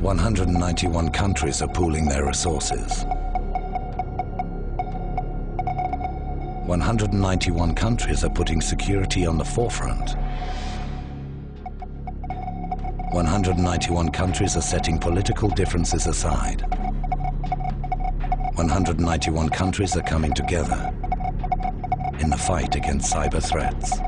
191 countries are pooling their resources. 191 countries are putting security on the forefront. 191 countries are setting political differences aside. 191 countries are coming together in the fight against cyber threats.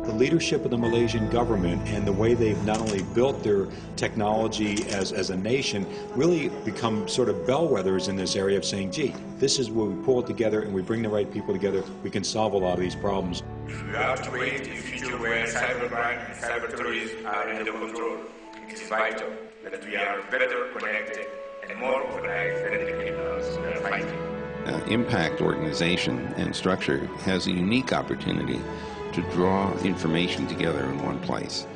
The leadership of the Malaysian government and the way they've not only built their technology as a nation really become sort of bellwethers in this area of saying, gee, this is where we pull it together and we bring the right people together, we can solve a lot of these problems. We have to create a future where cybercrime and cyber terrorism are under control. It is vital that we are better connected and more organized than the criminals we are fighting. Impact organization and structure has a unique opportunity to draw information together in one place.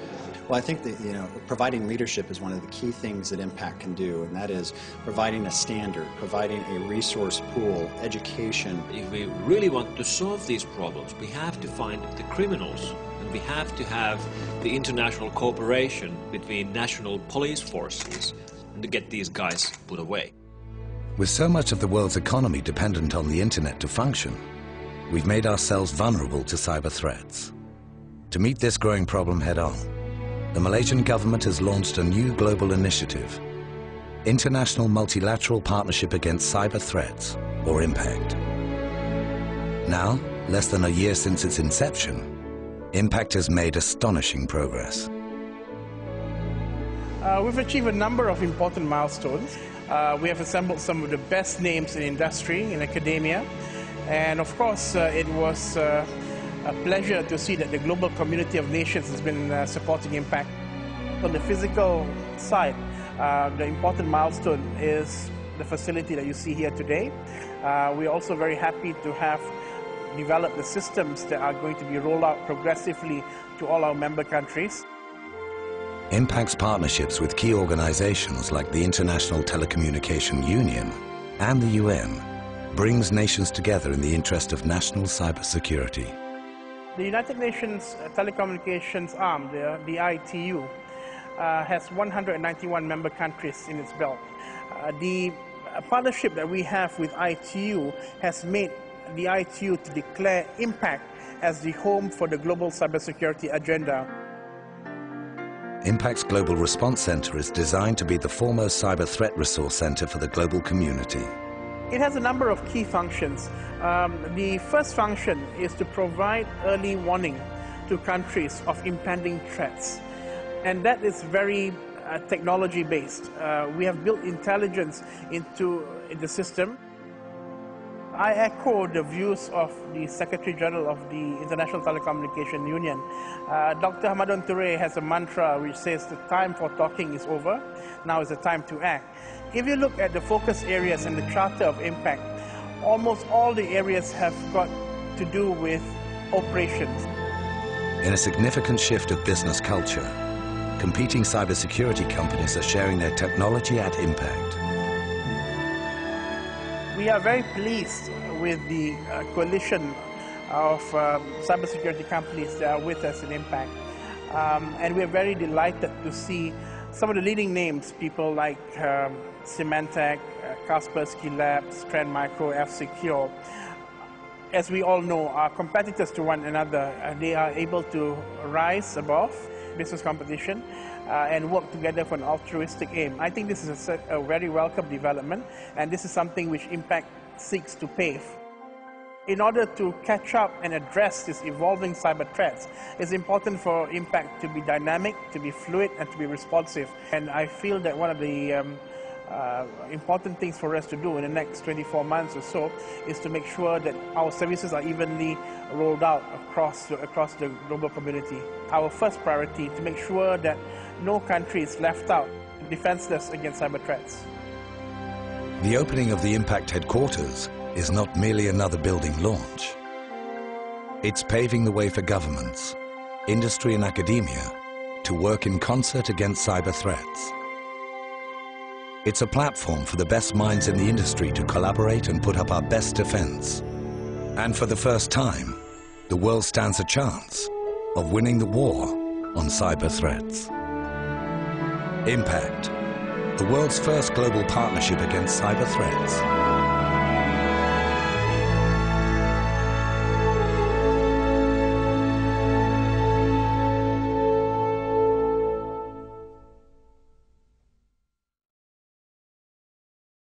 Well, I think that, providing leadership is one of the key things that Impact can do, and that is providing a standard, providing a resource pool, education. If we really want to solve these problems, we have to find the criminals, and we have to have the international cooperation between national police forces and to get these guys put away. With so much of the world's economy dependent on the internet to function, we've made ourselves vulnerable to cyber threats. To meet this growing problem head-on, the Malaysian government has launched a new global initiative, International Multilateral Partnership Against Cyber Threats, or IMPACT. Now, less than a year since its inception, IMPACT has made astonishing progress. We've achieved a number of important milestones. We have assembled some of the best names in industry, in academia, and of course it was a pleasure to see that the global community of nations has been supporting Impact. On the physical side, the important milestone is the facility that you see here today. We're also very happy to have developed the systems that are going to be rolled out progressively to all our member countries. Impact's partnerships with key organizations like the International Telecommunication Union and the UN brings nations together in the interest of national cybersecurity. The United Nations Telecommunications Arm, the ITU, has 191 member countries in its belt. The partnership that we have with ITU has made the ITU to declare Impact as the home for the global cybersecurity agenda. Impact's Global Response Center is designed to be the foremost cyber threat resource center for the global community. It has a number of key functions. The first function is to provide early warning to countries of impending threats. And that is very technology-based. We have built intelligence into the system. I echo the views of the Secretary General of the International Telecommunication Union. Dr. Hamadan Touré has a mantra which says the time for talking is over, now is the time to act. If you look at the focus areas in the Charter of Impact, almost all the areas have got to do with operations. In a significant shift of business culture, competing cybersecurity companies are sharing their technology at Impact. We are very pleased with the coalition of cybersecurity companies that are with us in Impact. And we are very delighted to see some of the leading names, people like Symantec, Kaspersky Labs, Trend Micro, F-Secure. As we all know, are competitors to one another. They are able to rise above business competition and work together for an altruistic aim. I think this is a very welcome development, and this is something which Impact seeks to pave. In order to catch up and address these evolving cyber threats, it's important for Impact to be dynamic, to be fluid, and to be responsive. And I feel that one of the important things for us to do in the next 24 months or so is to make sure that our services are evenly rolled out across the global community. Our first priority to make sure that no country is left out, defenseless against cyber threats. The opening of the Impact headquarters is not merely another building launch. It's paving the way for governments, industry and academia to work in concert against cyber threats. It's a platform for the best minds in the industry to collaborate and put up our best defense. And for the first time, the world stands a chance of winning the war on cyber threats. Impact, the world's first global partnership against cyber threats.